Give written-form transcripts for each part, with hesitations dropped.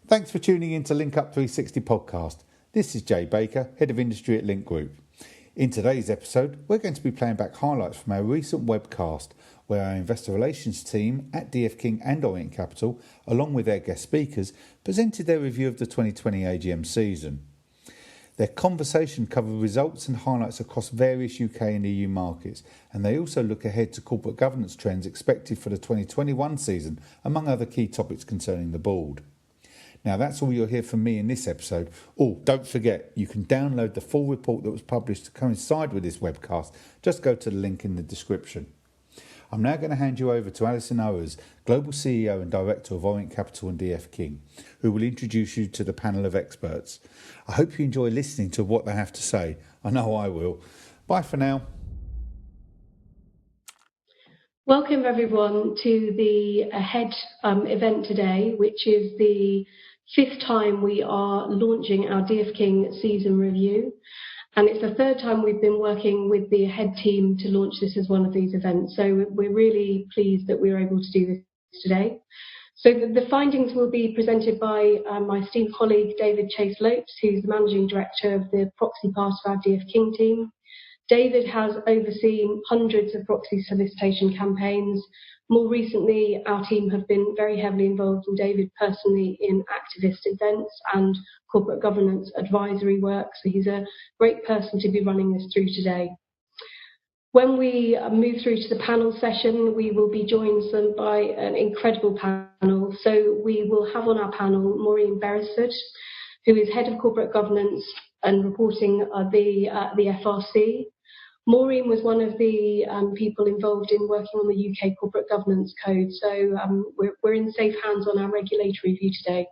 Thanks for tuning in to Link Up 360 podcast. This is Jay Baker, Head of Industry at Link Group. In today's episode, we're going to be playing back highlights from our recent webcast where our investor relations team at DF King and Orient Capital, along with their guest speakers, presented their review of the 2020 AGM season. Their conversation covered results and highlights across various UK and EU markets, and they also look ahead to corporate governance trends expected for the 2021 season, among other key topics concerning the board. Now, that's all you'll hear from me in this episode. Oh, don't forget, you can download the full report that was published to coincide with this webcast. Just go to the link in the description. I'm now going to hand you over to Alison Owers, Global CEO and Director of Orient Capital and DF King, who will introduce you to the panel of experts. I hope you enjoy listening to what they have to say. I know I will. Bye for now. Welcome everyone to the AHEAD event today, which is the fifth time we are launching our DF King season review. And it's the third time we've been working with the AHEAD team to launch this as one of these events. So we're really pleased that we're able to do this today. So the findings will be presented by my esteemed colleague, David Chase-Lopes, who's the Managing Director of the proxy part of our DF King team. David has overseen hundreds of proxy solicitation campaigns. More recently, our team have been very heavily involved, and David personally, in activist events and corporate governance advisory work. So he's a great person to be running this through today. When we move through to the panel session, we will be joined by an incredible panel. So we will have on our panel Maureen Beresford, who is Head of Corporate Governance and Reporting the FRC. Maureen was one of the people involved in working on the UK Corporate Governance Code, so we're in safe hands on our regulatory view today.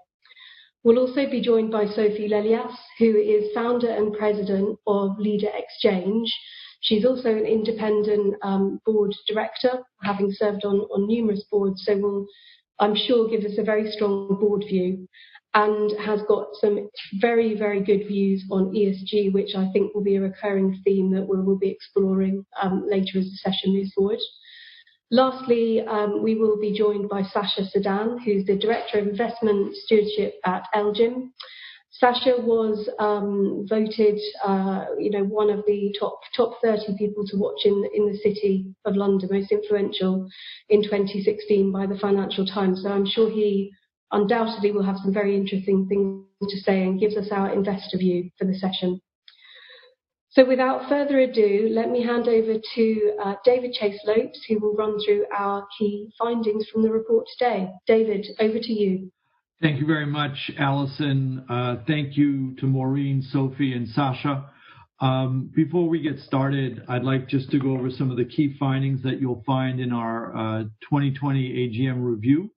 We'll also be joined by Sophie Lelias, who is founder and president of Leader Exchange. She's also an independent board director, having served on numerous boards, so will, I'm sure, give us a very strong board view, and has got some very, very good views on ESG, which I think will be a recurring theme that we will be exploring later as the session moves forward. Lastly, we will be joined by Sasha Sedan, who's the Director of Investment Stewardship at AGM. Sasha was voted, one of the top 30 people to watch in the City of London, most influential in 2016 by the Financial Times. So I'm sure he undoubtedly will have some very interesting things to say and gives us our investor view for the session. So without further ado, let me hand over to David Chase-Lopes, who will run through our key findings from the report today. David, over to you. Thank you very much, Alison. Thank you to Maureen, Sophie, and Sasha. Before we get started, I'd like just to go over some of the key findings that you'll find in our 2020 AGM review.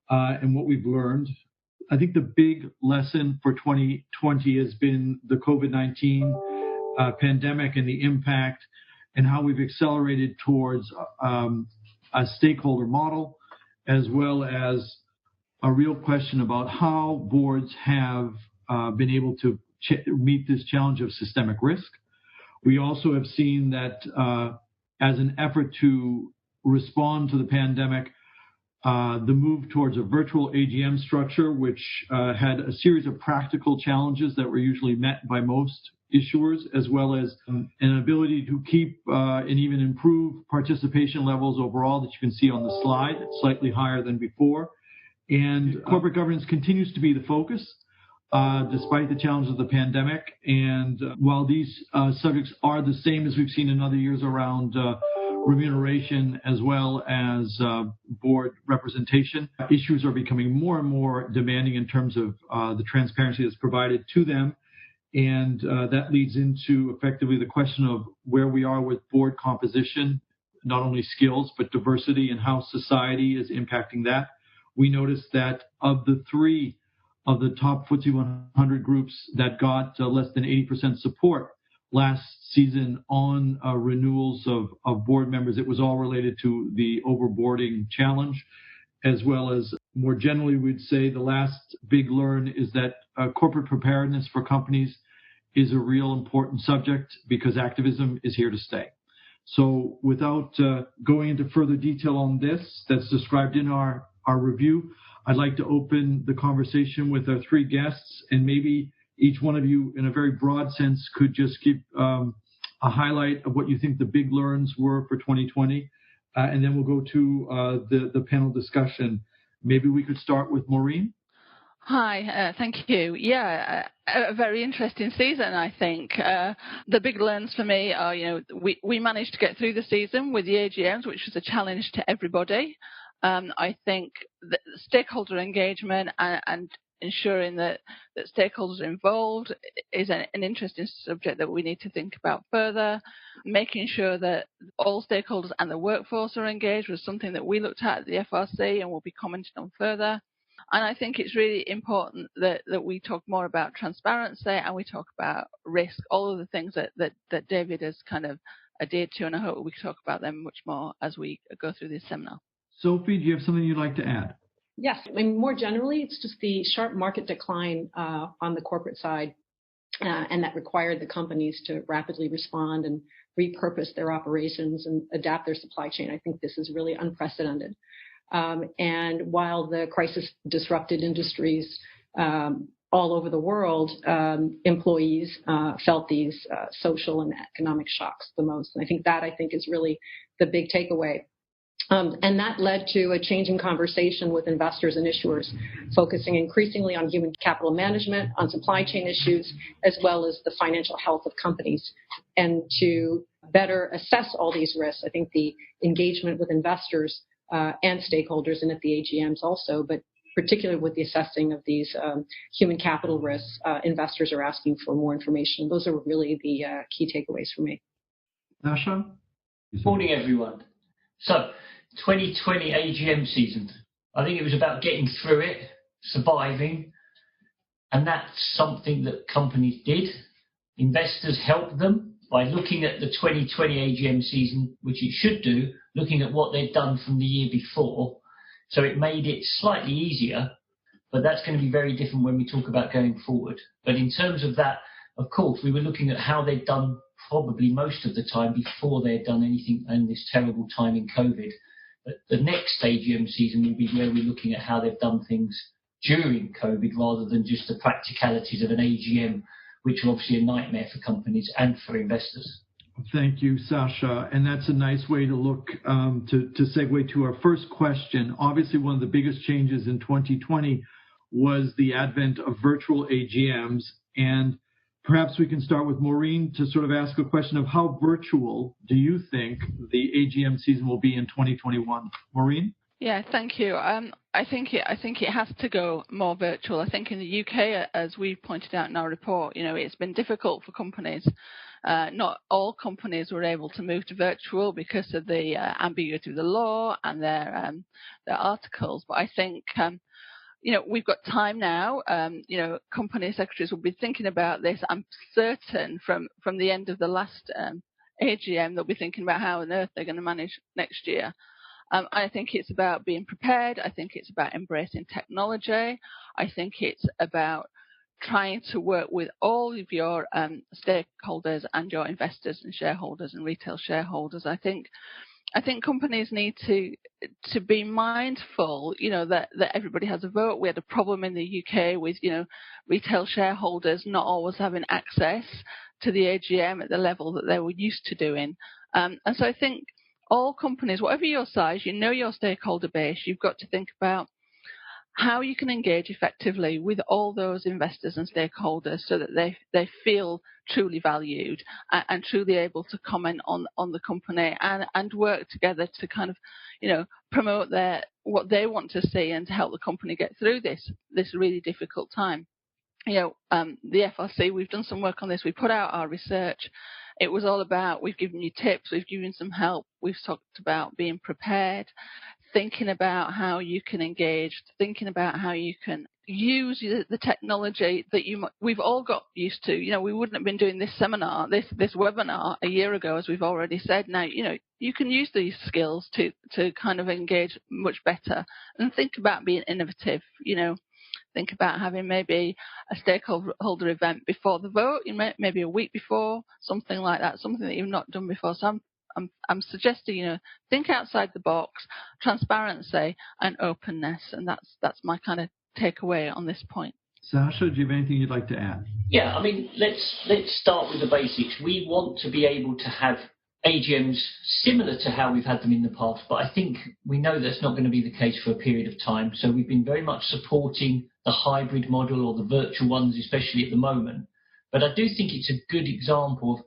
And what we've learned. I think the big lesson for 2020 has been the COVID-19 pandemic and the impact, and how we've accelerated towards a stakeholder model, as well as a real question about how boards have been able to meet this challenge of systemic risk. We also have seen that as an effort to respond to the pandemic, the move towards a virtual AGM structure, which had a series of practical challenges that were usually met by most issuers, as well as an ability to keep and even improve participation levels overall that you can see on the slide. It's slightly higher than before. And corporate governance continues to be the focus, despite the challenges of the pandemic. And while these subjects are the same as we've seen in other years around remuneration as well as board representation, issues are becoming more and more demanding in terms of the transparency that's provided to them. And that leads into effectively the question of where we are with board composition, not only skills, but diversity, and how society is impacting that. We noticed that of the three of the top FTSE 100 groups that got less than 80% support last season on renewals of board members, it was all related to the overboarding challenge, as well as more generally, we'd say the last big learn is that corporate preparedness for companies is a real important subject because activism is here to stay. So without going into further detail on this, that's described in our review, I'd like to open the conversation with our three guests, and maybe each one of you, in a very broad sense, could just give a highlight of what you think the big learns were for 2020, and then we'll go to the panel discussion. Maybe we could start with Maureen. Hi, thank you. Yeah, a very interesting season, I think. The big learns for me are, we managed to get through the season with the AGMs, which was a challenge to everybody. I think that stakeholder engagement and ensuring that stakeholders are involved is an interesting subject that we need to think about further. Making sure that all stakeholders and the workforce are engaged was something that we looked at the FRC and will be commenting on further. And I think it's really important that we talk more about transparency and we talk about risk, all of the things that David has kind of adhered to, and I hope we can talk about them much more as we go through this seminar. Sophie, do you have something you'd like to add? Yes, I mean, more generally, it's just the sharp market decline on the corporate side, and that required the companies to rapidly respond and repurpose their operations and adapt their supply chain. I think this is really unprecedented. And while the crisis disrupted industries all over the world, employees felt these social and economic shocks the most. And I think is really the big takeaway. And that led to a change in conversation with investors and issuers, focusing increasingly on human capital management, on supply chain issues, as well as the financial health of companies. And to better assess all these risks, I think the engagement with investors and stakeholders, and at the AGMs also, but particularly with the assessing of these human capital risks, investors are asking for more information. Those are really the key takeaways for me. Nasha? Morning, everyone. So, 2020 AGM season. I think it was about getting through it, surviving, and that's something that companies did. Investors helped them by looking at the 2020 AGM season, which it should do, looking at what they'd done from the year before. So it made it slightly easier, but that's going to be very different when we talk about going forward. But in terms of that, of course, we were looking at how they'd done probably most of the time before they had done anything in this terrible time in COVID. But the next AGM season will be where we're looking at how they've done things during COVID rather than just the practicalities of an AGM, which are obviously a nightmare for companies and for investors. Thank you, Sasha. And that's a nice way to look to segue to our first question. Obviously, one of the biggest changes in 2020 was the advent of virtual AGMs. And perhaps we can start with Maureen to sort of ask a question of how virtual do you think the AGM season will be in 2021? Maureen? Yeah, thank you. I think it has to go more virtual. I think in the UK, as we pointed out in our report, it's been difficult for companies. Not all companies were able to move to virtual because of the ambiguity of the law and their articles. But I think we've got time now. Company secretaries will be thinking about this. I'm certain from the end of the last AGM, they'll be thinking about how on earth they're going to manage next year. I think it's about being prepared. I think it's about embracing technology. I think it's about trying to work with all of your stakeholders and your investors and shareholders and retail shareholders. I think companies need to be mindful, that everybody has a vote. We had a problem in the UK with, retail shareholders not always having access to the AGM at the level that they were used to doing. And so I think all companies, whatever your size, your stakeholder base, you've got to think about how you can engage effectively with all those investors and stakeholders so that they feel truly valued and truly able to comment on the company and work together to kind of, promote what they want to see and to help the company get through this really difficult time. The FRC, we've done some work on this. We put out our research. It was all about, we've given you tips, we've given some help, we've talked about being prepared, thinking about how you can engage, thinking about how you can use the technology that we've all got used to. We wouldn't have been doing this seminar, this webinar a year ago, as we've already said. Now, you can use these skills to kind of engage much better and think about being innovative, Think about having maybe a stakeholder event before the vote, maybe a week before, something like that, something that you've not done before. So I'm suggesting, think outside the box, transparency and openness, and that's my kind of takeaway on this point. Sasha, do you have anything you'd like to add? Yeah, I mean, let's start with the basics. We want to be able to have AGMs similar to how we've had them in the past, but I think we know that's not going to be the case for a period of time. So we've been very much supporting the hybrid model or the virtual ones, especially at the moment. But I do think it's a good example of,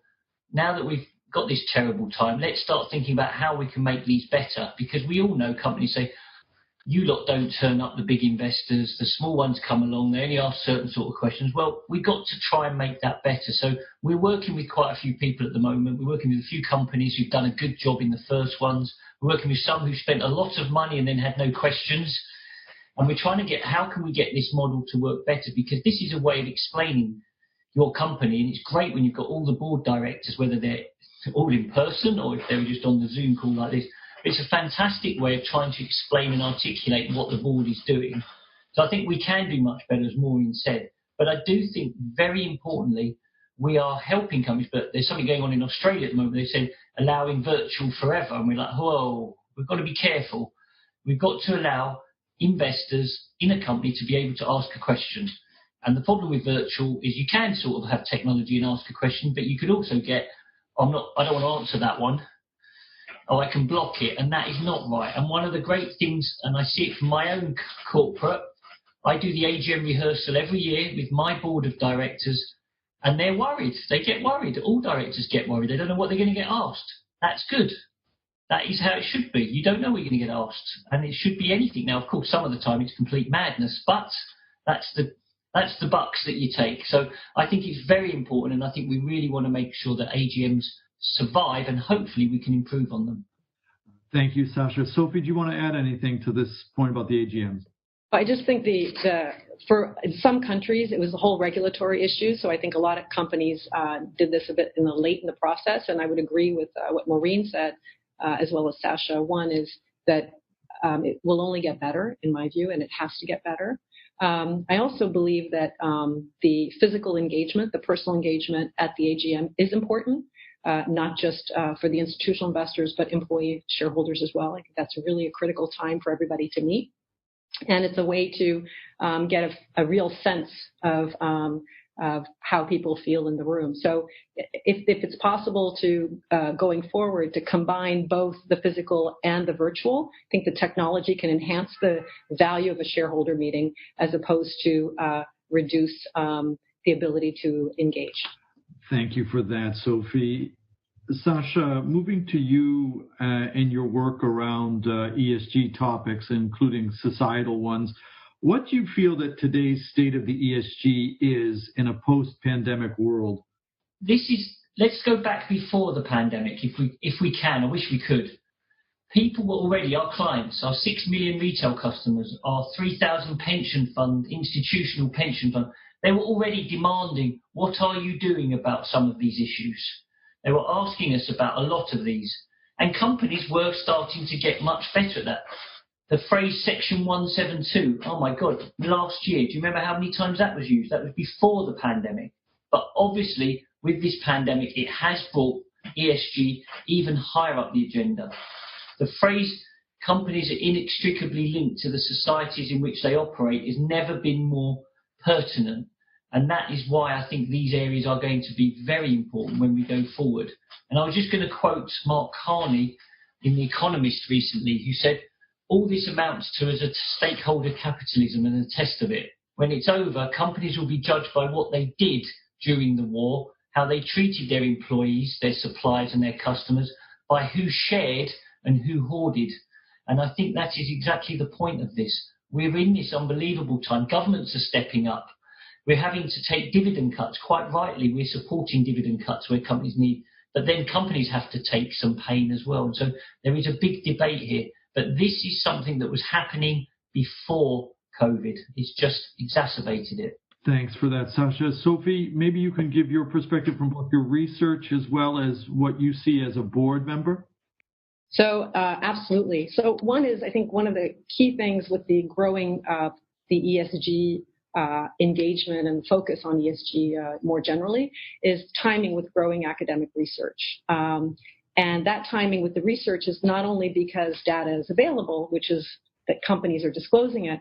now that we've got this terrible time, let's start thinking about how we can make these better, because we all know companies say, you lot don't turn up the big investors, the small ones come along, they only ask certain sort of questions. Well, we've got to try and make that better. So we're working with quite a few people at the moment. We're working with a few companies who've done a good job in the first ones. We're working with some who spent a lot of money and then had no questions. And we're trying to get, how can we get this model to work better? Because this is a way of explaining your company. And it's great when you've got all the board directors, whether they're all in person or if they were just on the Zoom call like this. It's a fantastic way of trying to explain and articulate what the board is doing. So I think we can do much better, as Maureen said. But I do think, very importantly, we are helping companies. But there's something going on in Australia at the moment. They said allowing virtual forever. And we're like, whoa, we've got to be careful. We've got to allow investors in a company to be able to ask a question. And the problem with virtual is you can sort of have technology and ask a question, but you could also get, I don't want to answer that one. Oh, I can block it, and that is not right. And one of the great things, and I see it from my own corporate, I do the AGM rehearsal every year with my board of directors, and they're worried. They get worried. All directors get worried. They don't know what they're going to get asked. That's good. That is how it should be. You don't know what you're going to get asked, and it should be anything. Now, of course, some of the time it's complete madness, but that's the bucks that you take. So I think it's very important, and I think we really want to make sure that AGMs survive, and hopefully we can improve on them. Thank you, Sasha. Sophie, do you want to add anything to this point about the AGMs? I just think for in some countries it was a whole regulatory issue. So I think a lot of companies did this a bit late in the process, and I would agree with what Maureen said, as well as Sasha. One is that it will only get better, in my view, and it has to get better. I also believe that the physical engagement, the personal engagement at the AGM is important. Not just for the institutional investors, but employee shareholders as well. I think that's really a critical time for everybody to meet. And it's a way to get a real sense of how people feel in the room. So if it's possible to, going forward, to combine both the physical and the virtual, I think the technology can enhance the value of a shareholder meeting as opposed to reduce the ability to engage. Thank you for that, Sophie. Sasha, moving to you and your work around ESG topics, including societal ones, what do you feel that today's state of the ESG is in a post-pandemic world? Let's go back before the pandemic, if we can. I wish we could. People were already, our clients, our 6 million retail customers, our 3,000 pension fund, institutional pension fund, they were already demanding, what are you doing about some of these issues? They were asking us about a lot of these. And companies were starting to get much better at that. The phrase Section 172, oh my God, last year, do you remember how many times that was used? That was before the pandemic. But obviously, with this pandemic, it has brought ESG even higher up the agenda. The phrase companies are inextricably linked to the societies in which they operate has never been more pertinent. And that is why I think these areas are going to be very important when we go forward. And I was just going to quote Mark Carney in The Economist recently, who said, all this amounts to is a stakeholder capitalism and a test of it. When it's over, companies will be judged by what they did during the war, how they treated their employees, their suppliers and their customers, by who shared and who hoarded. And I think that is exactly the point of this. We're in this unbelievable time. Governments are stepping up. We're having to take dividend cuts. Quite rightly, we're supporting dividend cuts where companies need, but then companies have to take some pain as well. And so there is a big debate here. But this is something that was happening before COVID. It's just exacerbated it. Thanks for that, Sasha. Sophie, maybe you can give your perspective from both your research as well as what you see as a board member. So absolutely. So one is, I think one of the key things with the growing the ESG engagement and focus on ESG more generally is timing with growing academic research. And that timing with the research is not only because data is available, which is that companies are disclosing it,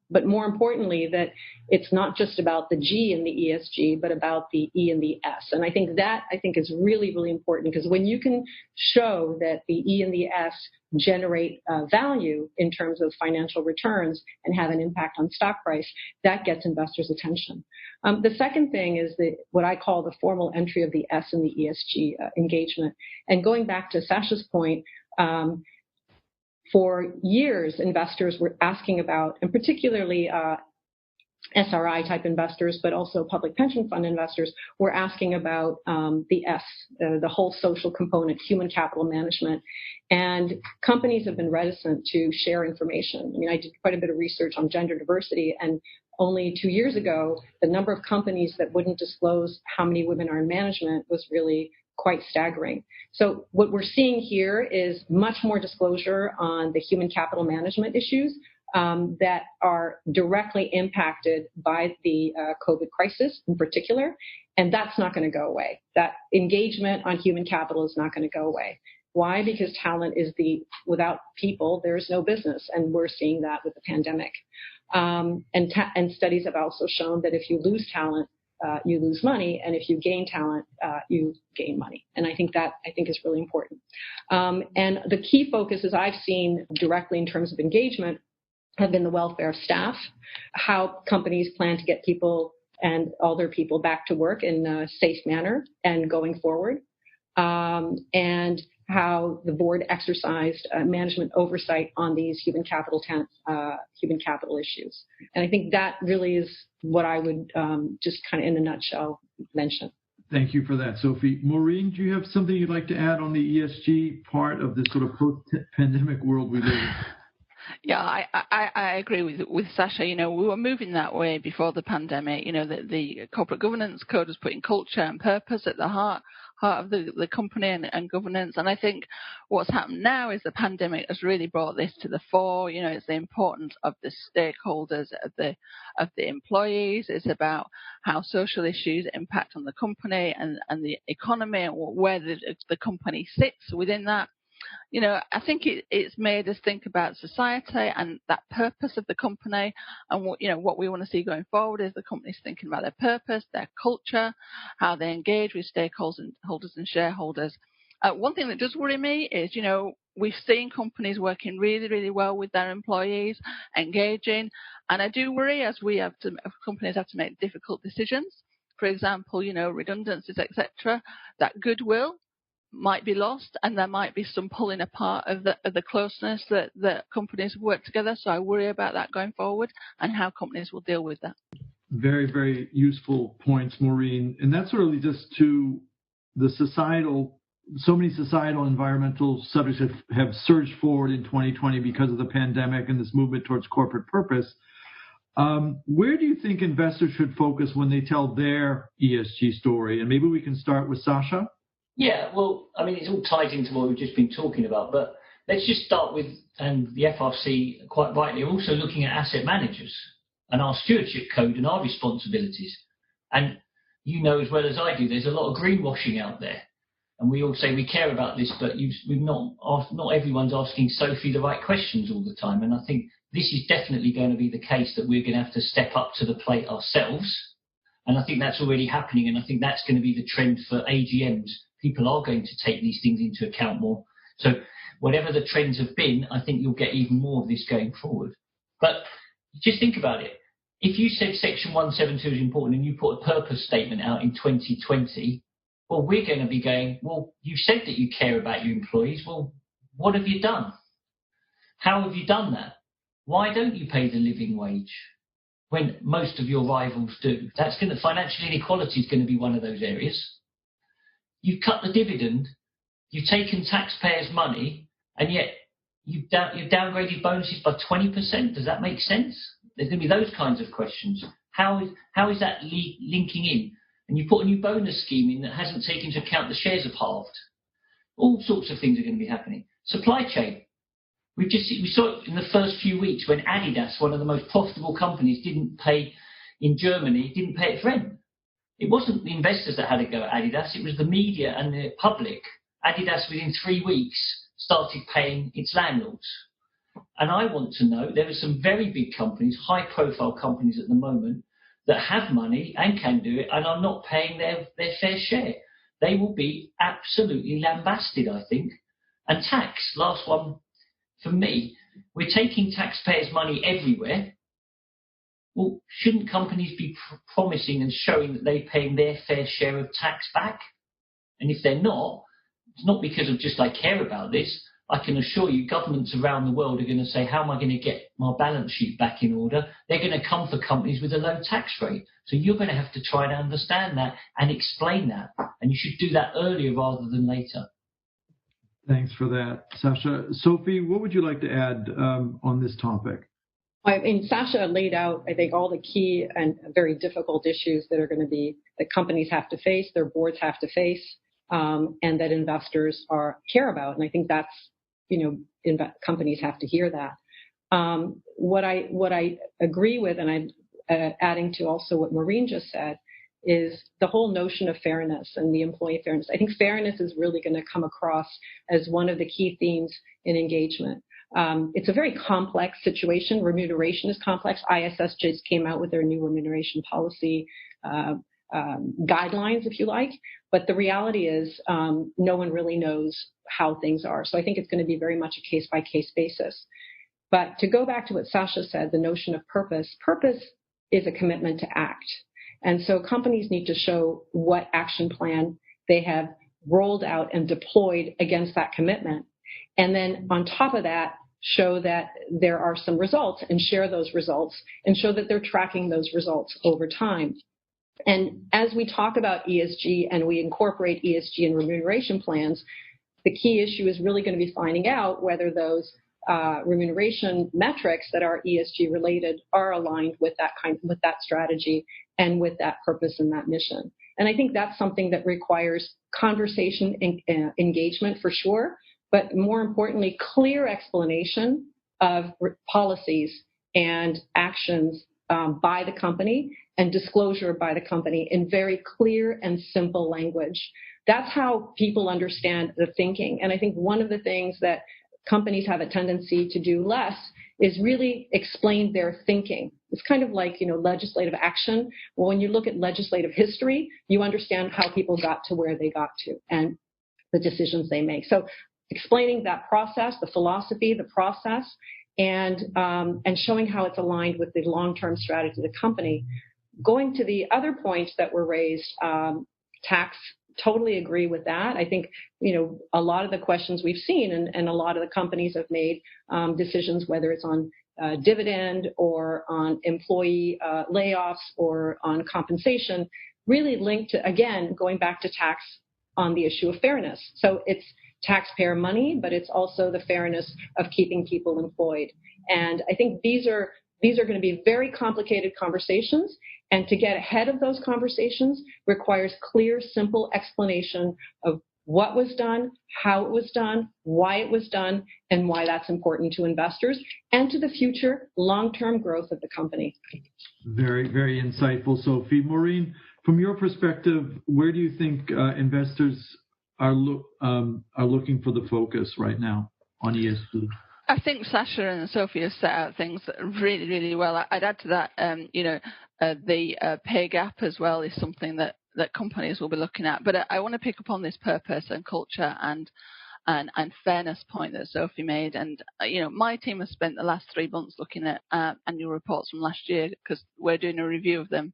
but more importantly, that it's not just about the G in the ESG, but about the E and the S. And I think is really, really important, because when you can show that the E and the S generate value in terms of financial returns and have an impact on stock price, that gets investors' attention. The second thing is what I call the formal entry of the S in the ESG engagement. And going back to Sasha's point, for years, investors were asking about, and particularly SRI type investors, but also public pension fund investors, were asking about the S, the whole social component, human capital management. And companies have been reticent to share information. I mean, I did quite a bit of research on gender diversity, and only 2 years ago, the number of companies that wouldn't disclose how many women are in management was really quite staggering. So what we're seeing here is much more disclosure on the human capital management issues that are directly impacted by the COVID crisis in particular, and that's not going to go away. That engagement on human capital is not going to go away. Why? Because talent is without people, there is no business, and we're seeing that with the pandemic. And studies have also shown that if you lose talent, you lose money, and if you gain talent, you gain money. And I think is really important. And the key focuses I've seen directly in terms of engagement have been the welfare of staff, how companies plan to get people and all their people back to work in a safe manner and going forward, and how the board exercised management oversight on these human capital issues. And I think that really is what I would just kind of in a nutshell mention. Thank you for that, Sophie. Maureen, do you have something you'd like to add on the ESG part of this sort of post-pandemic world we live in? Yeah, I agree with Sasha. We were moving that way before the pandemic. The corporate governance code was putting culture and purpose at the heart of the company and governance. And I think what's happened now is the pandemic has really brought this to the fore. It's the importance of the stakeholders, of the employees. It's about how social issues impact on the company and the economy, and where the company sits within that. I think it's made us think about society and that purpose of the company, and what we want to see going forward is the companies thinking about their purpose, their culture, how they engage with stakeholders and shareholders. One thing that does worry me is, we've seen companies working really, really well with their employees, engaging, and I do worry as companies have to make difficult decisions. For example, redundancies, etc. That goodwill might be lost, and there might be some pulling apart of the closeness that companies work together. So I worry about that going forward and how companies will deal with that. Very, very useful points, Maureen. And that sort of leads us to so many societal environmental subjects have surged forward in 2020 because of the pandemic and this movement towards corporate purpose. Where do you think investors should focus when they tell their ESG story? And maybe we can start with Sasha. Yeah, well, I mean, it's all tied into what we've just been talking about, but let's just start with, and the FRC quite rightly are also looking at asset managers and our stewardship code and our responsibilities. And as well as I do, there's a lot of greenwashing out there. And we all say we care about this, but not everyone's asking Sophie the right questions all the time. And I think this is definitely going to be the case, that we're going to have to step up to the plate ourselves. And I think that's already happening, and I think that's going to be the trend for AGMs. People are going to take these things into account more. So whatever the trends have been, I think you'll get even more of this going forward. But just think about it. If you said Section 172 is important and you put a purpose statement out in 2020, well, we're going to be going, well, you said that you care about your employees. Well, what have you done? How have you done that? Why don't you pay the living wage when most of your rivals do? Financial inequality is going to be one of those areas. You've cut the dividend, you've taken taxpayers' money, and yet you've downgraded bonuses by 20%. Does that make sense? There's going to be those kinds of questions. How is that linking in? And you put a new bonus scheme in that hasn't taken into account the shares have halved. All sorts of things are going to be happening. Supply chain. We saw it in the first few weeks when Adidas, one of the most profitable companies, didn't pay its rent. It wasn't the investors that had to go at Adidas, it was the media and the public. Adidas within 3 weeks started paying its landlords. And I want to know, there are some very big companies, high-profile companies at the moment, that have money and can do it and are not paying their fair share. They will be absolutely lambasted, I think. And tax, last one for me, we're taking taxpayers' money everywhere. Well, shouldn't companies be promising and showing that they're paying their fair share of tax back? And if they're not, it's not because of just I care about this. I can assure you governments around the world are going to say, how am I going to get my balance sheet back in order? They're going to come for companies with a low tax rate. So you're going to have to try to understand that and explain that. And you should do that earlier rather than later. Thanks for that, Sasha. Sophie, what would you like to add on this topic? I mean, Sasha laid out, I think, all the key and very difficult issues that are going to be that companies have to face, their boards have to face, and that investors care about. And I think that's, companies have to hear that. What I agree with, and I'm adding to also what Maureen just said, is the whole notion of fairness and the employee fairness. I think fairness is really going to come across as one of the key themes in engagement. It's a very complex situation. Remuneration is complex. ISS just came out with their new remuneration policy guidelines, if you like. But the reality is no one really knows how things are. So I think it's going to be very much a case-by-case basis. But to go back to what Sasha said, the notion of purpose is a commitment to act. And so companies need to show what action plan they have rolled out and deployed against that commitment. And then on top of that, show that there are some results and share those results and show that they're tracking those results over time. And as we talk about ESG and we incorporate ESG in remuneration plans, the key issue is really going to be finding out whether those remuneration metrics that are ESG related are aligned with that strategy and with that purpose and that mission. And I think that's something that requires conversation and engagement for sure, but more importantly, clear explanation of policies and actions by the company and disclosure by the company in very clear and simple language. That's how people understand the thinking. And I think one of the things that companies have a tendency to do less is really explain their thinking. It's kind of like, legislative action. Well, when you look at legislative history, you understand how people got to where they got to and the decisions they make. So explaining that process, the philosophy, the process, and showing how it's aligned with the long-term strategy of the company. Going to the other points that were raised, tax, totally agree with that. I think, a lot of the questions we've seen and a lot of the companies have made decisions, whether it's on dividend or on employee layoffs or on compensation, really linked to, again, going back to tax on the issue of fairness. So it's taxpayer money, but it's also the fairness of keeping people employed. And I think these are going to be very complicated conversations. And to get ahead of those conversations requires clear, simple explanation of what was done, how it was done, why it was done, and why that's important to investors and to the future long-term growth of the company. Very, very insightful, Sophie. Maureen, from your perspective, where do you think investors are looking for the focus right now on ESG? I think Sasha and Sophie have set out things really, really well. I'd add to that, the pay gap as well is something that companies will be looking at. But I want to pick up on this purpose and culture and fairness point that Sophie made. And, my team has spent the last 3 months looking at annual reports from last year because we're doing a review of them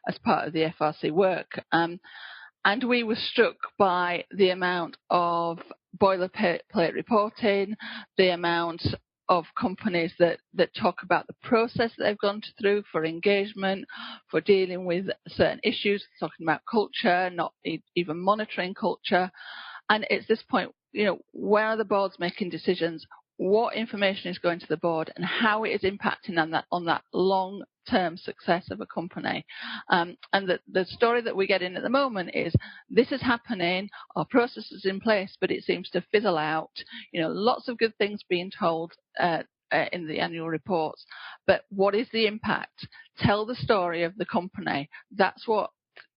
as part of the FRC work. And we were struck by the amount of boilerplate reporting, the amount of companies that talk about the process that they've gone through for engagement, for dealing with certain issues, talking about culture, not even monitoring culture. And it's this point, where are the boards making decisions? What information is going to the board and how it is impacting on that long-term success of a company. And the story that we get in at the moment is this is happening, our process is in place, but it seems to fizzle out. Lots of good things being told in the annual reports, but what is the impact? Tell the story of the company. That's what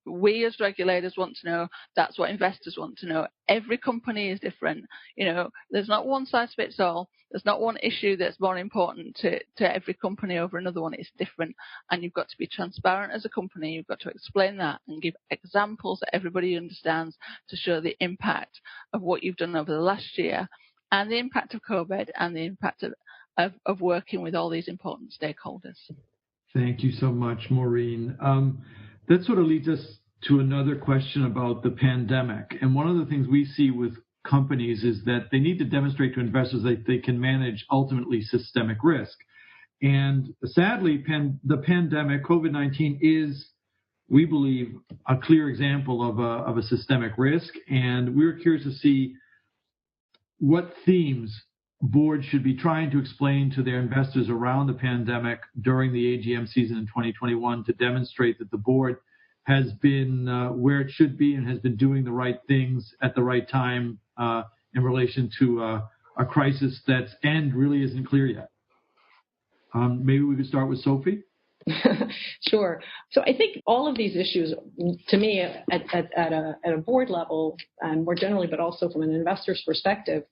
we as regulators want to know. That's what investors want to know. Every company is different. There's not one size fits all. There's not one issue that's more important to every company over another one. It's different. And you've got to be transparent as a company. You've got to explain that and give examples that everybody understands to show the impact of what you've done over the last year and the impact of COVID and the impact of working with all these important stakeholders. Thank you so much, Maureen. That sort of leads us to another question about the pandemic. And one of the things we see with companies is that they need to demonstrate to investors that they can manage ultimately systemic risk. And sadly, the pandemic, COVID-19, is, we believe, a clear example of a systemic risk. And we're curious to see what themes boards should be trying to explain to their investors around the pandemic during the AGM season in 2021 to demonstrate that the board has been where it should be and has been doing the right things at the right time in relation to a crisis that's end really isn't clear yet. Maybe we could start with Sophie. Sure. So I think all of these issues, to me, at a board level and more generally, but also from an investor's perspective,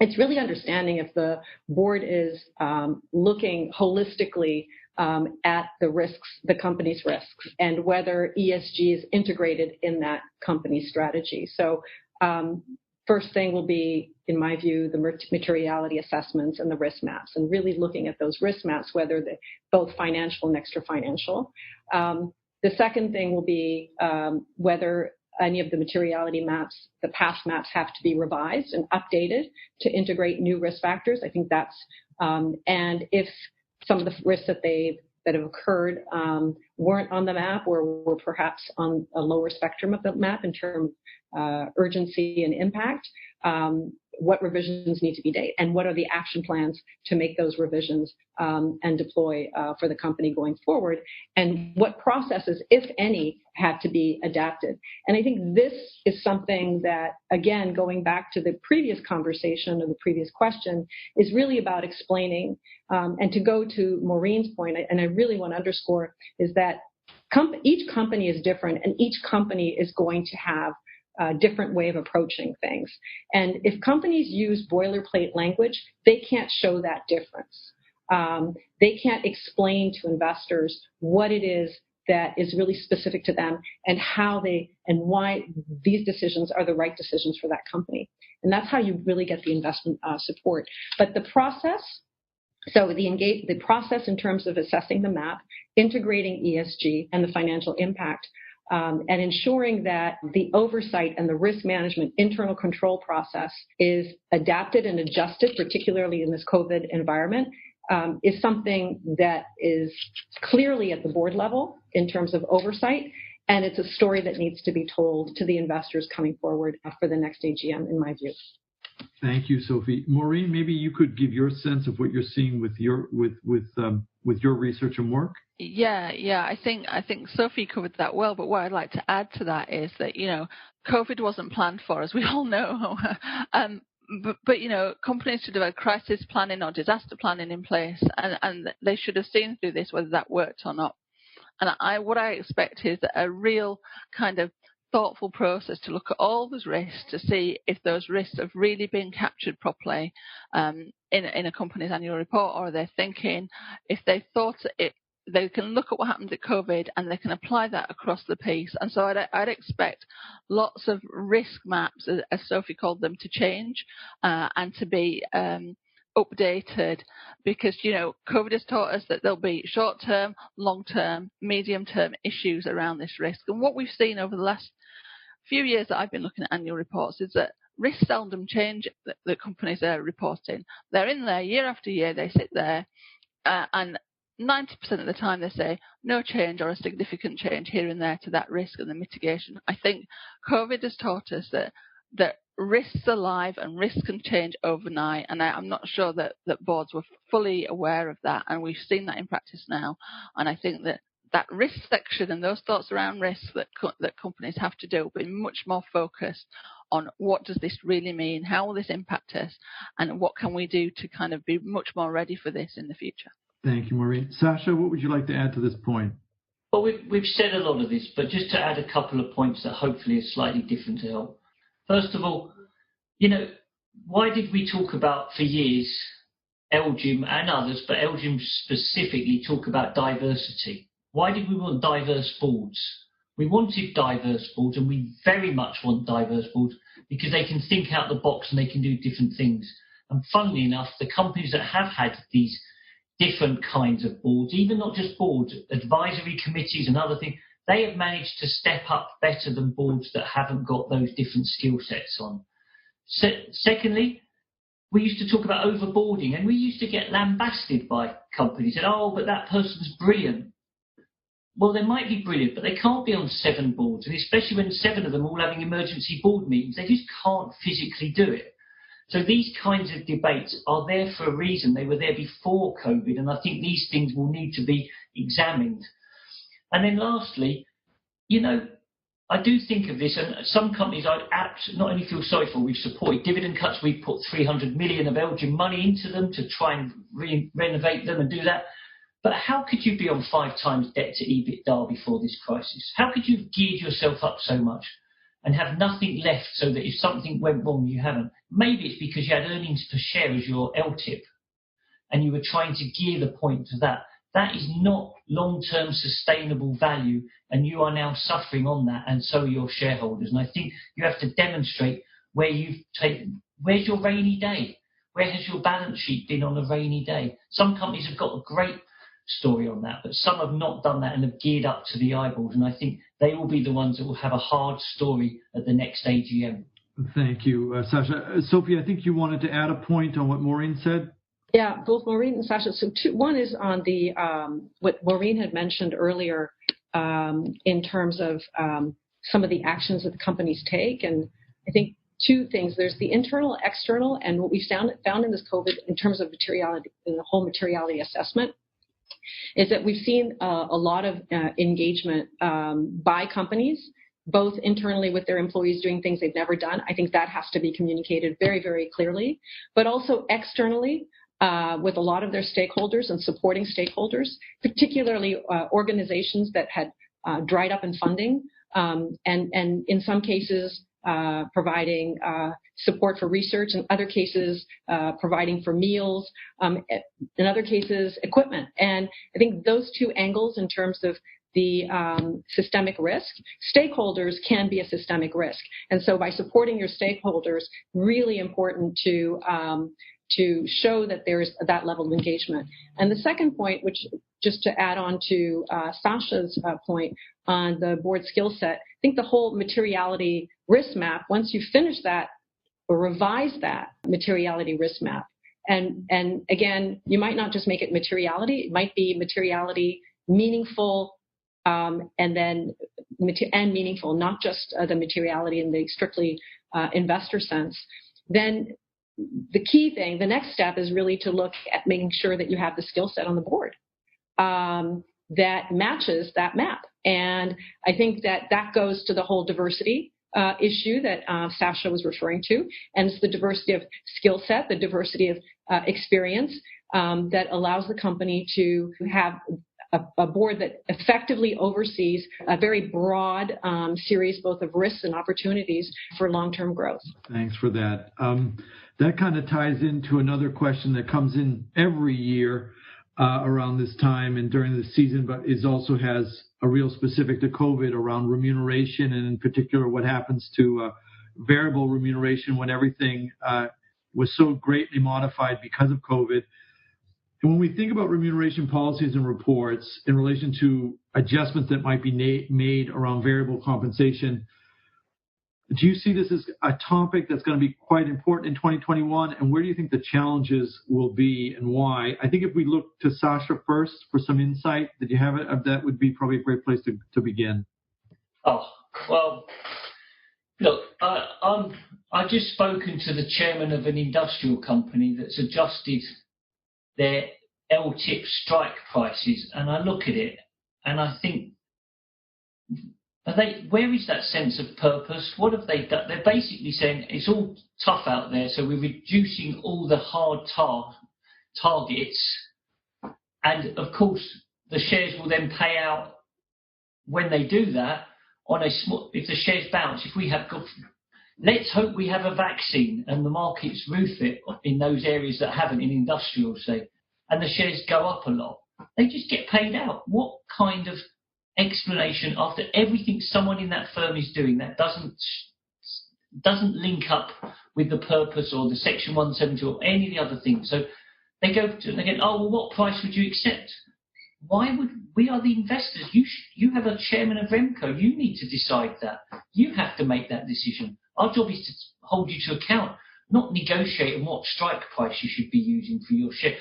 it's really understanding if the board is looking holistically at the risks, the company's risks, and whether ESG is integrated in that company's strategy. So first thing will be, in my view, the materiality assessments and the risk maps, and really looking at those risk maps, whether they're both financial and extra financial. The second thing will be whether any of the materiality maps, the past maps, have to be revised and updated to integrate new risk factors. I think that's, and if some of the risks that have occurred weren't on the map or were perhaps on a lower spectrum of the map in terms of urgency and impact, what revisions need to be made, and what are the action plans to make those revisions and deploy for the company going forward, and what processes, if any, have to be adapted. And I think this is something that, again, going back to the previous conversation or the previous question, is really about explaining, and to go to Maureen's point, and I really want to underscore, is that each company is different, and each company is going to have a different way of approaching things. And if companies use boilerplate language, they can't show that difference. They can't explain to investors what it is that is really specific to them and how and why these decisions are the right decisions for that company. And that's how you really get the investment support. But the process, so the process in terms of assessing the map, integrating ESG and the financial impact, and ensuring that the oversight and the risk management internal control process is adapted and adjusted, particularly in this COVID environment, is something that is clearly at the board level in terms of oversight. And it's a story that needs to be told to the investors coming forward for the next AGM, in my view. Thank you, Sophie. Maureen, maybe you could give your sense of what you're seeing with your research and work. Yeah. I think Sophie covered that well. But what I'd like to add to that is that COVID wasn't planned for, as we all know. But companies should have had crisis planning or disaster planning in place, and they should have seen through this whether that worked or not. And what I expect is a real kind of thoughtful process to look at all those risks to see if those risks have really been captured properly in a company's annual report, or they're thinking if they thought it. They can look at what happened at COVID and they can apply that across the piece. And so I'd expect lots of risk maps, as Sophie called them, to change and to be updated, because COVID has taught us that there'll be short-term, long-term, medium-term issues around this risk. And what we've seen over the last few years that I've been looking at annual reports is that risks seldom change that companies are reporting. They're in there year after year. They sit there and 90% of the time they say no change or a significant change here and there to that risk and the mitigation. I think COVID has taught us that risks are live and risks can change overnight, and I'm not sure that boards were fully aware of that, and we've seen that in practice now. And I think that risk section and those thoughts around risks that companies have to do will be much more focused on what does this really mean, how will this impact us, and what can we do to kind of be much more ready for this in the future. Thank you, Maureen. Sasha, what would you like to add to this point? Well, we've said a lot of this, but just to add a couple of points that hopefully are slightly different to help. First of all, why did we talk about for years, LGIM and others, but LGIM specifically, talk about diversity? Why did we want diverse boards? We wanted diverse boards, and we very much want diverse boards because they can think out the box and they can do different things. And funnily enough, the companies that have had these different kinds of boards, even not just boards, advisory committees and other things, they have managed to step up better than boards that haven't got those different skill sets on. Secondly, we used to talk about overboarding, and we used to get lambasted by companies and, oh, but that person's brilliant. Well, they might be brilliant, but they can't be on 7 boards, and especially when 7 of them all having emergency board meetings, they just can't physically do it. So these kinds of debates are there for a reason. They were there before COVID, and I think these things will need to be examined. And then lastly, I do think of this, and some companies I not only feel sorry for, we've supported dividend cuts, we've put 300 million of Belgian money into them to try and renovate them and do that. But how could you be on 5 times debt to EBITDA before this crisis? How could you have geared yourself up so much and have nothing left so that if something went wrong, you haven't? Maybe it's because you had earnings per share as your LTIP and you were trying to gear the point to that. That is not long-term sustainable value, and you are now suffering on that, and so are your shareholders. And I think you have to demonstrate where's your rainy day? Where has your balance sheet been on a rainy day? Some companies have got a great story on that, but some have not done that and have geared up to the eyeballs, and I think they will be the ones that will have a hard story at the next AGM. Thank you, Sasha. Sophie, I think you wanted to add a point on what Maureen said. Yeah, both Maureen and Sasha. So one is on the what Maureen had mentioned earlier in terms of some of the actions that the companies take. And I think 2 things. There's the internal, external, and what we found in this COVID in terms of materiality, in the whole materiality assessment, is that we've seen a lot of engagement by companies, both internally with their employees doing things they've never done. I think that has to be communicated very, very clearly, but also externally with a lot of their stakeholders and supporting stakeholders, particularly organizations that had dried up in funding, and in some cases providing support for research, in other cases providing for meals, in other cases equipment. And I think those 2 angles in terms of the systemic risk, stakeholders can be a systemic risk. And so by supporting your stakeholders, really important to show that there's that level of engagement. And the second point, which just to add on to Sasha's point on the board skill set, I think the whole materiality risk map, once you finish that or revise that materiality risk map, and again, you might not just make it materiality, it might be materiality meaningful, and meaningful, not just the materiality in the strictly investor sense. Then the key thing, the next step is really to look at making sure that you have the skill set on the board that matches that map. And I think that goes to the whole diversity issue that Sasha was referring to. And it's the diversity of skill set, the diversity of experience that allows the company to have a board that effectively oversees a very broad series both of risks and opportunities for long-term growth. Thanks for that. That kind of ties into another question that comes in every year around this time and during the season, but also has a real specific to COVID around remuneration, and in particular what happens to variable remuneration when everything was so greatly modified because of COVID. And when we think about remuneration policies and reports in relation to adjustments that might be made around variable compensation, do you see this as a topic that's going to be quite important in 2021? And where do you think the challenges will be and why? I think if we look to Sasha first for some insight, did you have it? That would be probably a great place to begin. Oh, well, look, I've just spoken to the chairman of an industrial company that's adjusted their LTIP strike prices, and I look at it and I think, where is that sense of purpose? What have they done? They're basically saying it's all tough out there, so we're reducing all the hard targets, and of course the shares will then pay out when they do that, if the shares bounce, if we have let's hope we have a vaccine and the markets roof it in those areas that haven't, in industrial, say, and the shares go up a lot. They just get paid out. What kind of explanation, after everything someone in that firm is doing, that doesn't link up with the purpose or the Section 170 or any of the other things? So they go oh, well, what price would you accept? Why would we are the investors? You have a chairman of Remco. You need to decide that. You have to make that decision. Our job is to hold you to account, not negotiate on what strike price you should be using for your share.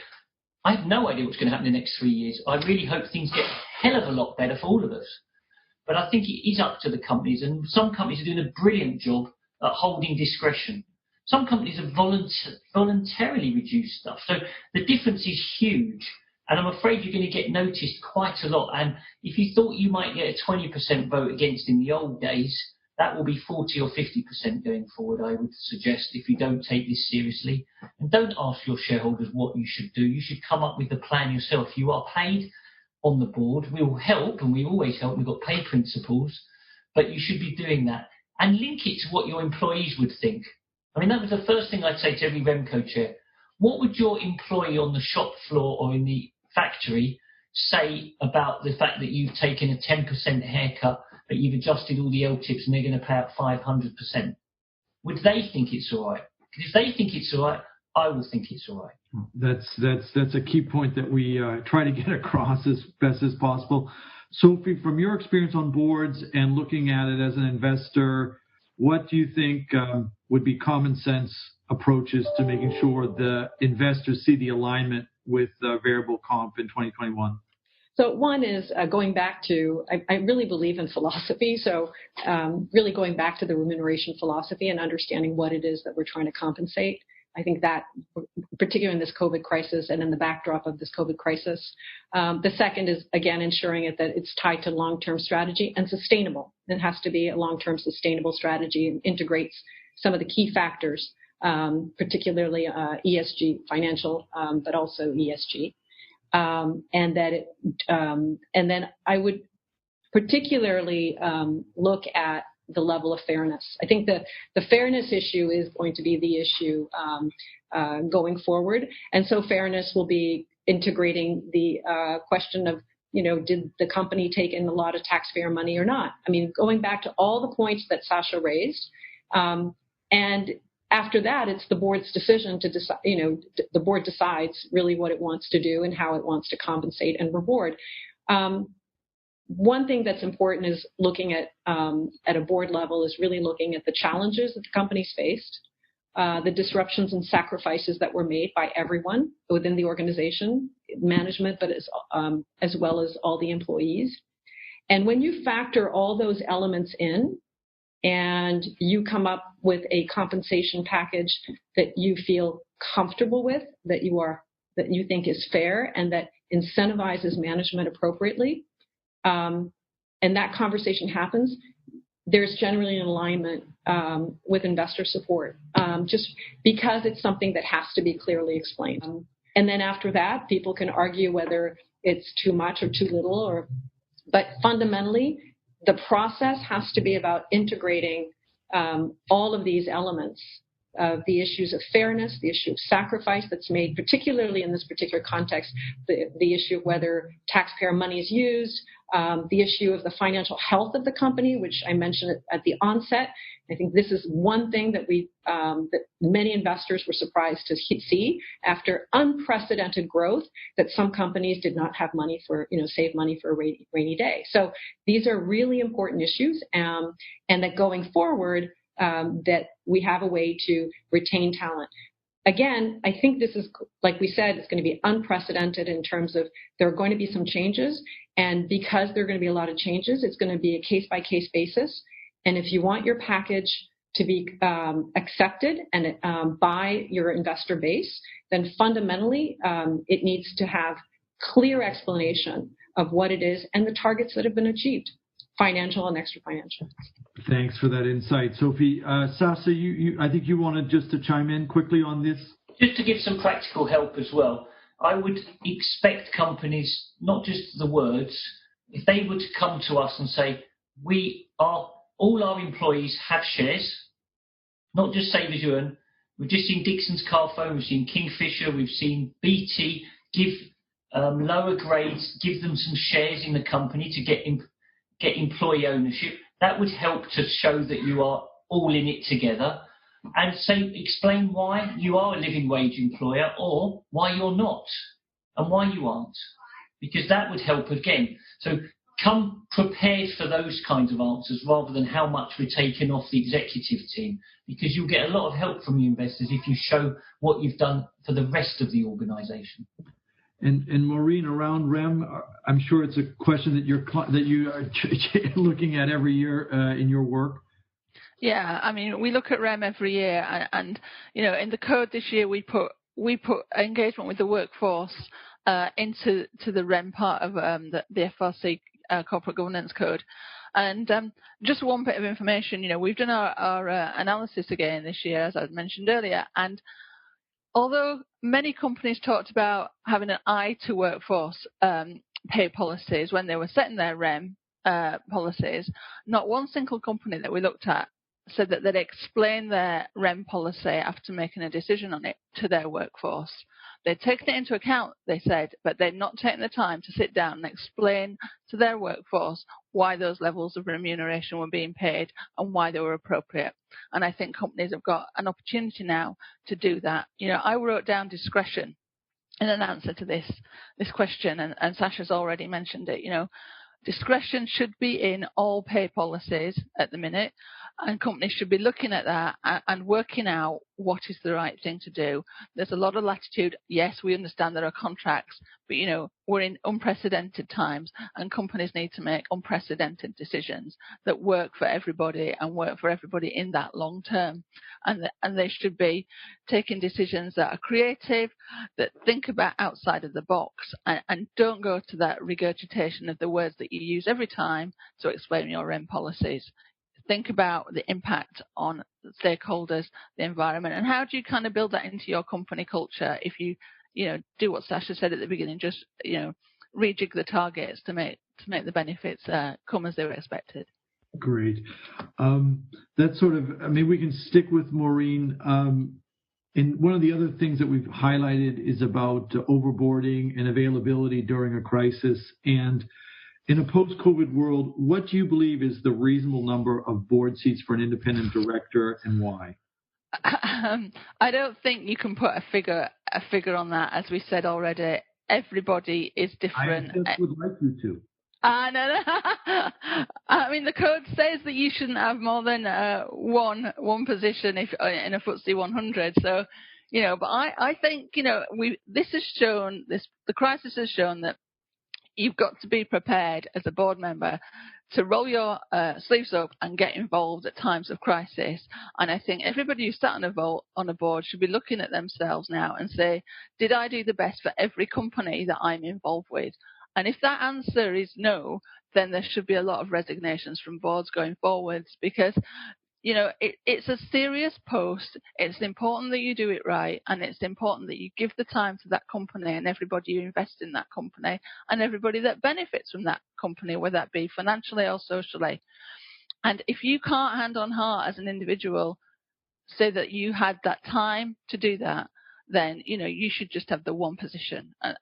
I have no idea what's going to happen in the next 3 years. I really hope things get a hell of a lot better for all of us. But I think it is up to the companies, and some companies are doing a brilliant job at holding discretion. Some companies have voluntarily reduced stuff. So the difference is huge. And I'm afraid you're going to get noticed quite a lot. And if you thought you might get a 20% vote against in the old days, that will be 40 or 50% going forward, I would suggest, if you don't take this seriously. And don't ask your shareholders what you should do. You should come up with the plan yourself. You are paid on the board. We will help, and we always help. We've got pay principles. But you should be doing that. And link it to what your employees would think. I mean, that was the first thing I'd say to every Remco chair. What would your employee on the shop floor or in the factory say about the fact that you've taken a 10% haircut, but you've adjusted all the LTIPs and they're going to pay out 500%? Would they think it's all right? Because if they think it's all right, I will think it's all right. That's a key point that we try to get across as best as possible. Sophie, from your experience on boards and looking at it as an investor, what do you think would be common sense approaches to making sure the investors see the alignment with variable comp in 2021? So one is going back to, I really believe in philosophy, so really going back to the remuneration philosophy and understanding what it is that we're trying to compensate. I think that, particularly in this COVID crisis and in the backdrop of this COVID crisis. The second is, again, ensuring that it's tied to long-term strategy and sustainable. It has to be a long-term sustainable strategy and integrates some of the key factors, particularly ESG, financial, but also ESG. And then I would particularly look at the level of fairness. I think the fairness issue is going to be the issue going forward. And so fairness will be integrating the question of, did the company take in a lot of taxpayer money or not? I mean, going back to all the points that Sasha raised. And after that, it's the board's decision to decide, the board decides really what it wants to do and how it wants to compensate and reward. One thing that's important is looking at a board level is really looking at the challenges that the company's faced, the disruptions and sacrifices that were made by everyone within the organization, management, but as well as all the employees. And when you factor all those elements in and you come up with a compensation package that you feel comfortable with, that you think is fair and that incentivizes management appropriately, and that conversation happens, there's generally an alignment with investor support, just because it's something that has to be clearly explained. And then after that, people can argue whether it's too much or too little, but fundamentally, the process has to be about integrating all of these elements of the issues of fairness, the issue of sacrifice that's made, particularly in this particular context, the issue of whether taxpayer money is used, the issue of the financial health of the company, which I mentioned at the onset. I think this is one thing that that many investors were surprised to see after unprecedented growth, that some companies did not have money for, save money for a rainy day. So these are really important issues, and that going forward, that we have a way to retain talent. Again, I think this is, like we said, it's going to be unprecedented in terms of there are going to be some changes. And because there are going to be a lot of changes, it's going to be a case-by-case basis. And if you want your package to be accepted and by your investor base, then fundamentally it needs to have clear explanation of what it is and the targets that have been achieved, financial and extra financial. Thanks for that insight, Sophie. Sasa, I think you wanted just to chime in quickly on this. Just to give some practical help as well, I would expect companies, not just the words, if they were to come to us and say, all our employees have shares, not just Save As You Earn. We've just seen Dixon's Carphone, we've seen Kingfisher, we've seen BT give lower grades, give them some shares in the company to get employee ownership. That would help to show that you are all in it together, and explain why you are a living wage employer or why you're not and why you aren't, because that would help again. So come prepared for those kinds of answers rather than how much we're taking off the executive team, because you'll get a lot of help from your investors if you show what you've done for the rest of the organisation. And Maureen, around REM, I'm sure it's a question that you are looking at every year in your work. Yeah, I mean, we look at REM every year, and in the code this year we put engagement with the workforce into the REM part of the FRC corporate governance code. And just one bit of information, we've done our analysis again this year, as I mentioned earlier, and although many companies talked about having an eye to workforce pay policies when they were setting their REM policies, not one single company that we looked at said that they'd explain their REM policy after making a decision on it to their workforce. They'd taken it into account, they said, but they'd not taken the time to sit down and explain to their workforce why those levels of remuneration were being paid and why they were appropriate. And I think companies have got an opportunity now to do that. I wrote down discretion in an answer to this question, and Sasha's already mentioned it. Discretion should be in all pay policies at the minute, and companies should be looking at that and working out what is the right thing to do. There's a lot of latitude. Yes, we understand there are contracts, but we're in unprecedented times, and companies need to make unprecedented decisions that work for everybody and work for everybody in that long term. And they should be taking decisions that are creative, that think about outside of the box, and don't go to that regurgitation of the words that you use every time to explain your REM policies. Think about the impact on stakeholders, the environment, and how do you kind of build that into your company culture if you do what Sasha said at the beginning, just rejig the targets to make the benefits come as they were expected. Great. That's we can stick with Maureen. And one of the other things that we've highlighted is about overboarding and availability during a crisis. And in a post-COVID world, what do you believe is the reasonable number of board seats for an independent director, and why? I don't think you can put a figure on that. As we said already, everybody is different. I just would like you to. No. I mean, the code says that you shouldn't have more than one position if in a FTSE 100. So, but I think the crisis has shown that you've got to be prepared as a board member to roll your sleeves up and get involved at times of crisis. And I think everybody who's sat on a board should be looking at themselves now and say, did I do the best for every company that I'm involved with? And if that answer is no, then there should be a lot of resignations from boards going forwards, because it's a serious post. It's important that you do it right, and it's important that you give the time to that company and everybody who invests in that company and everybody that benefits from that company, whether that be financially or socially. And if you can't hand on heart as an individual say that you had that time to do that, then you should just have the one position, and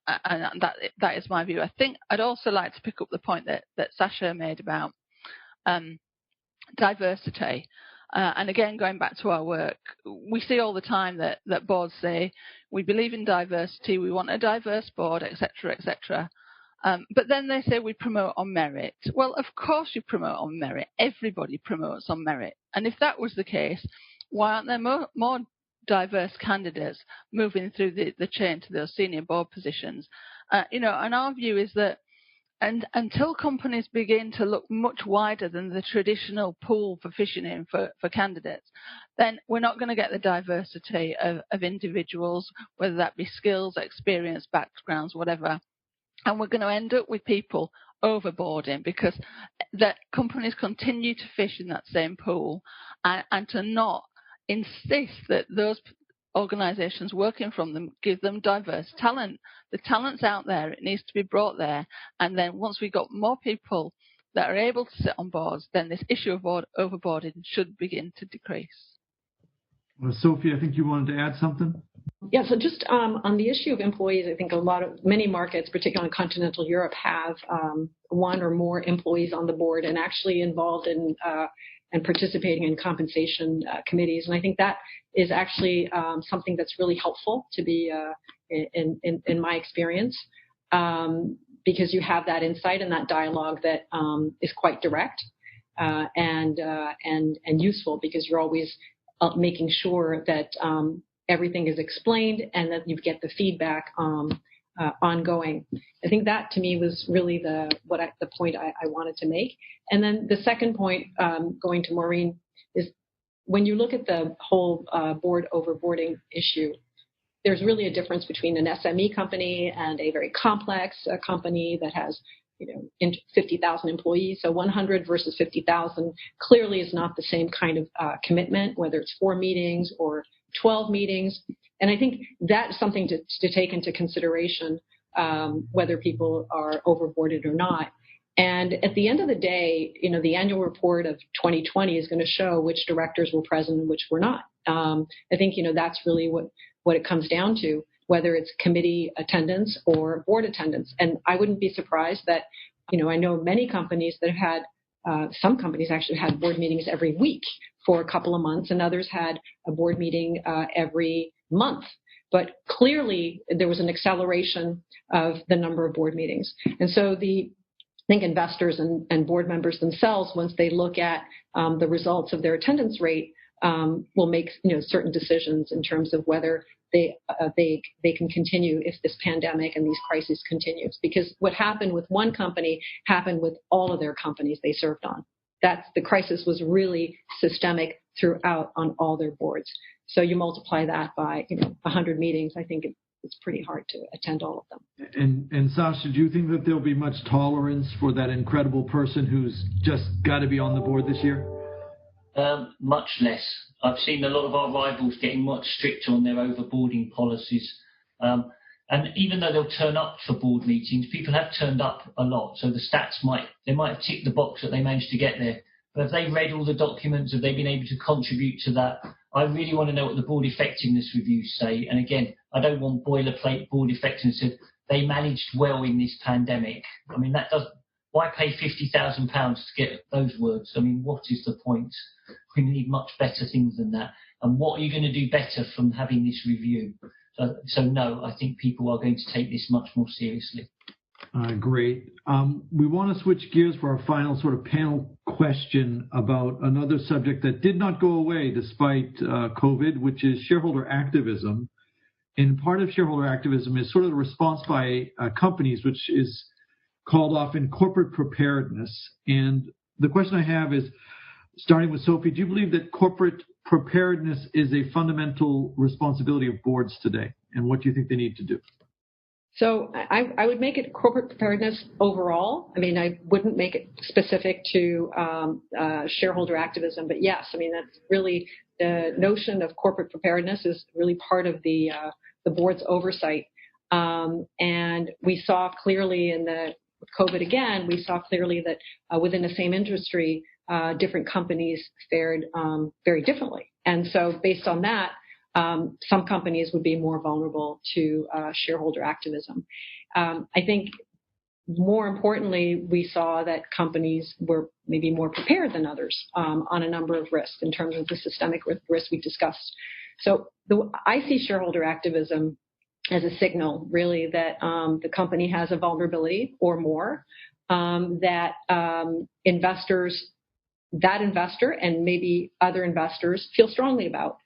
that is my view. I think I'd also like to pick up the point that Sasha made about diversity. And again, going back to our work, we see all the time that boards say, we believe in diversity, we want a diverse board, etc., etc. But then they say we promote on merit. Well, of course you promote on merit. Everybody promotes on merit. And if that was the case, why aren't there more diverse candidates moving through the chain to those senior board positions? And our view is that and until companies begin to look much wider than the traditional pool for fishing in for candidates, then we're not going to get the diversity of individuals, whether that be skills, experience, backgrounds, whatever. And we're going to end up with people overboarding because that companies continue to fish in that same pool and to not insist that those organizations working from them, give them diverse talent. The talent's out there, it needs to be brought there. And then once we've got more people that are able to sit on boards, then this issue of overboarding should begin to decrease. Well, Sophie, I think you wanted to add something? Yeah, so just on the issue of employees, I think many markets, particularly in continental Europe, have one or more employees on the board and actually involved in and participating in compensation committees. And I think that is actually something that's really helpful to be in my experience, because you have that insight and that dialogue that is quite direct and useful, because you're always making sure that everything is explained and that you get the feedback ongoing. I think that to me was really the point I wanted to make. And then the second point, going to Maureen, is when you look at the whole board overboarding issue, there's really a difference between an SME company and a very complex company that has 50,000 employees. So 100 versus 50,000 clearly is not the same kind of commitment, whether it's 4 meetings or 12 meetings. And I think that's something to take into consideration, whether people are overboarded or not. And at the end of the day, the annual report of 2020 is going to show which directors were present and which were not. I think, that's really what it comes down to, whether it's committee attendance or board attendance. And I wouldn't be surprised that, I know many companies that have had, some companies actually had board meetings every week for a couple of months, and others had a board meeting every month. But clearly there was an acceleration of the number of board meetings. And so I think investors and board members themselves, once they look at the results of their attendance rate, will make certain decisions in terms of whether they can continue if this pandemic and these crises continues. Because what happened with one company happened with all of their companies they served on. The crisis was really systemic throughout on all their boards. So you multiply that by 100 meetings, I think it's pretty hard to attend all of them. And Sasha, do you think that there'll be much tolerance for that incredible person who's just got to be on the board this year? Much less. I've seen a lot of our rivals getting much stricter on their overboarding policies. And even though they'll turn up for board meetings, people have turned up a lot. So the stats might have ticked the box that they managed to get there. But have they read all the documents? Have they been able to contribute to that? I really want to know what the board effectiveness reviews say. And again, I don't want boilerplate board effectiveness. They managed well in this pandemic. I mean, why pay £50,000 to get those words? I mean, what is the point? We need much better things than that. And what are you going to do better from having this review? So no, I think people are going to take this much more seriously. Great. We want to switch gears for our final sort of panel question about another subject that did not go away despite COVID, which is shareholder activism. And part of shareholder activism is sort of the response by companies, which is called often corporate preparedness. And the question I have is, starting with Sophie, do you believe that corporate preparedness is a fundamental responsibility of boards today? And what do you think they need to do? So I would make it corporate preparedness overall. I mean, I wouldn't make it specific to shareholder activism, but yes, I mean, that's really the notion of corporate preparedness is really part of the board's oversight. And we saw clearly with COVID again, we saw clearly that within the same industry, different companies fared very differently. And so based on that, some companies would be more vulnerable to shareholder activism. I think more importantly, we saw that companies were maybe more prepared than others on a number of risks in terms of the systemic risk we discussed. So I see shareholder activism as a signal, really, that the company has a vulnerability or more, that that investor and maybe other investors feel strongly about.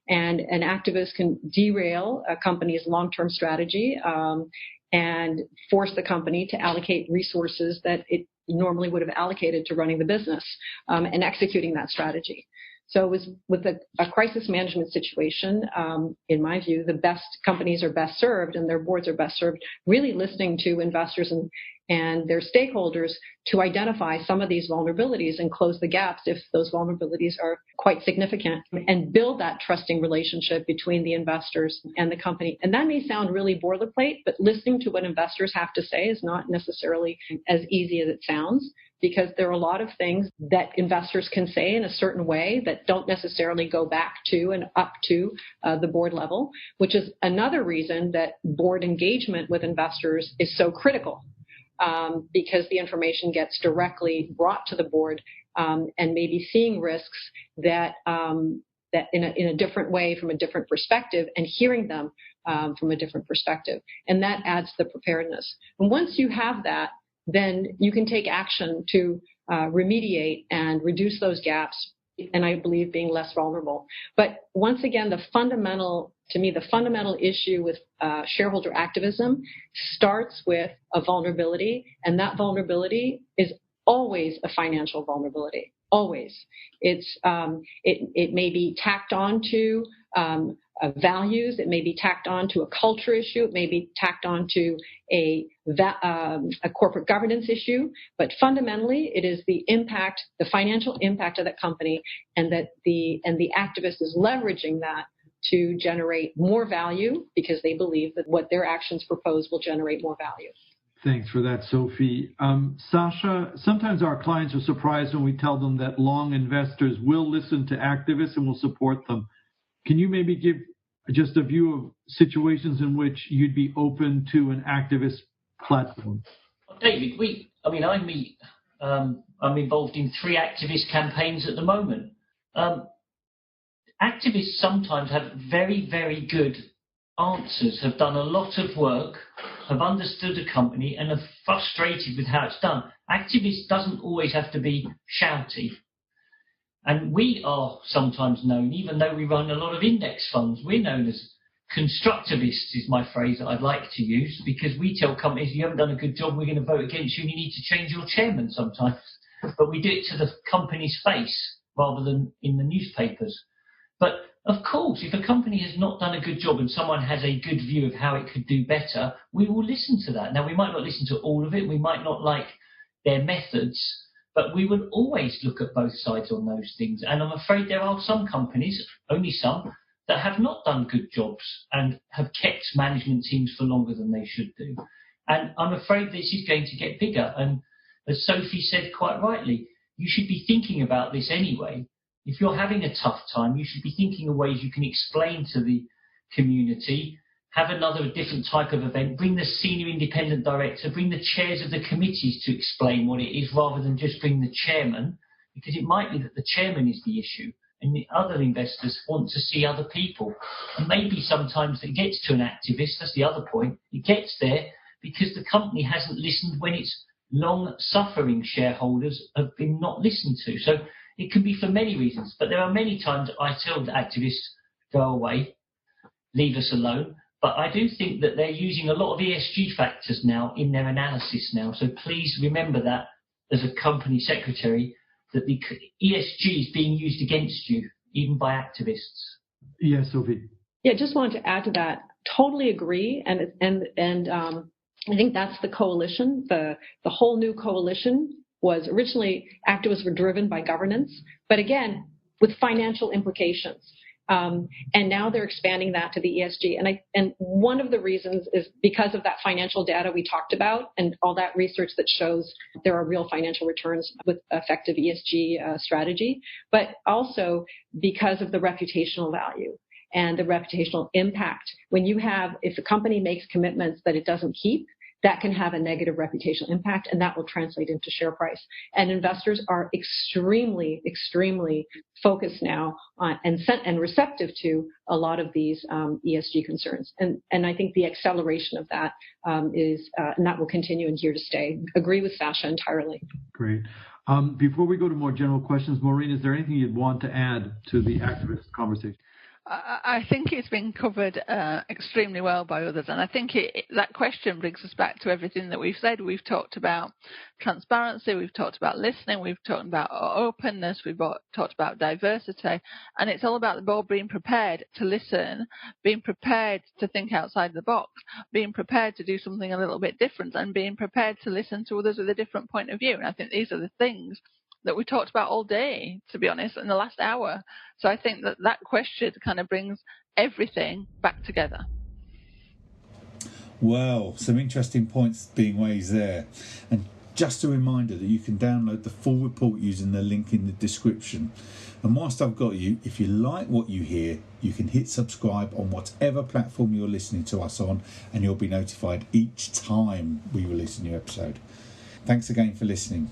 And an activist can derail a company's long-term strategy and force the company to allocate resources that it normally would have allocated to running the business and executing that strategy. So with a crisis management situation, in my view, the best companies are best served and their boards are best served really listening to investors and their stakeholders to identify some of these vulnerabilities and close the gaps if those vulnerabilities are quite significant, and build that trusting relationship between the investors and the company. And that may sound really boilerplate, but listening to what investors have to say is not necessarily as easy as it sounds, because there are a lot of things that investors can say in a certain way that don't necessarily go back to and up to the board level, which is another reason that board engagement with investors is so critical. Because the information gets directly brought to the board, and maybe seeing risks that in a different way, from a different perspective, and hearing them from a different perspective. And that adds the preparedness. And once you have that, then you can take action to remediate and reduce those gaps, and I believe being less vulnerable. But once again, the fundamental issue with shareholder activism starts with a vulnerability, and that vulnerability is always a financial vulnerability. Always. It may be tacked on to values. It may be tacked on to a culture issue. It may be tacked on to a corporate governance issue. But fundamentally, it is the impact, the financial impact of that company, and that the activist is leveraging that to generate more value because they believe that what their actions propose will generate more value. Thanks for that, Sophie. Sasha, sometimes our clients are surprised when we tell them that long investors will listen to activists and will support them. Can you maybe give just a view of situations in which you'd be open to an activist platform? David, I'm involved in 3 activist campaigns at the moment. Activists sometimes have very, very good answers, have done a lot of work, have understood a company, and are frustrated with how it's done. Activist doesn't always have to be shouty. And we are sometimes known, even though we run a lot of index funds, we're known as constructivists, is my phrase that I'd like to use, because we tell companies, you haven't done a good job, we're going to vote against you and you need to change your chairman sometimes. But we do it to the company's face rather than in the newspapers. But of course, if a company has not done a good job and someone has a good view of how it could do better, we will listen to that. Now, we might not listen to all of it. We might not like their methods, but we would always look at both sides on those things. And I'm afraid there are some companies, only some, that have not done good jobs and have kept management teams for longer than they should do. And I'm afraid this is going to get bigger. And as Sophie said quite rightly, you should be thinking about this anyway. If you're having a tough time, you should be thinking of ways you can explain to the community, have a different type of event, bring the senior independent director, bring the chairs of the committees to explain what it is rather than just bring the chairman, because it might be that the chairman is the issue and the other investors want to see other people. And maybe sometimes it gets to an activist, that's the other point, it gets there because the company hasn't listened when its long-suffering shareholders have been not listened to. So it can be for many reasons, but there are many times I tell the activists, go away, leave us alone. But I do think that they're using a lot of ESG factors now in their analysis now. So please remember that as a company secretary, that the ESG is being used against you, even by activists. Yes, Sophie. Yeah, just wanted to add to that. Totally agree. And I think that's the coalition. The whole new coalition was originally activists were driven by governance, but again, with financial implications. And now they're expanding that to the ESG. And one of the reasons is because of that financial data we talked about and all that research that shows there are real financial returns with effective ESG strategy, but also because of the reputational value and the reputational impact. If a company makes commitments that it doesn't keep, that can have a negative reputational impact, and that will translate into share price. And investors are extremely, extremely focused now on and receptive to a lot of these ESG concerns. And I think the acceleration of that is, and that will continue and here to stay. Agree with Sasha entirely. Great. Before we go to more general questions, Maureen, is there anything you'd want to add to the activist conversation? I think it's been covered extremely well by others, and I think that question brings us back to everything that we've said. We've talked about transparency, we've talked about listening, we've talked about openness, we've talked about diversity, and it's all about the board being prepared to listen, being prepared to think outside the box, being prepared to do something a little bit different, and being prepared to listen to others with a different point of view. And I think these are the things that we talked about all day, to be honest, in the last hour. So I think that question kind of brings everything back together. Well, some interesting points being raised there. And just a reminder that you can download the full report using the link in the description. And whilst I've got you, if you like what you hear, you can hit subscribe on whatever platform you're listening to us on, and you'll be notified each time we release a new episode. Thanks again for listening.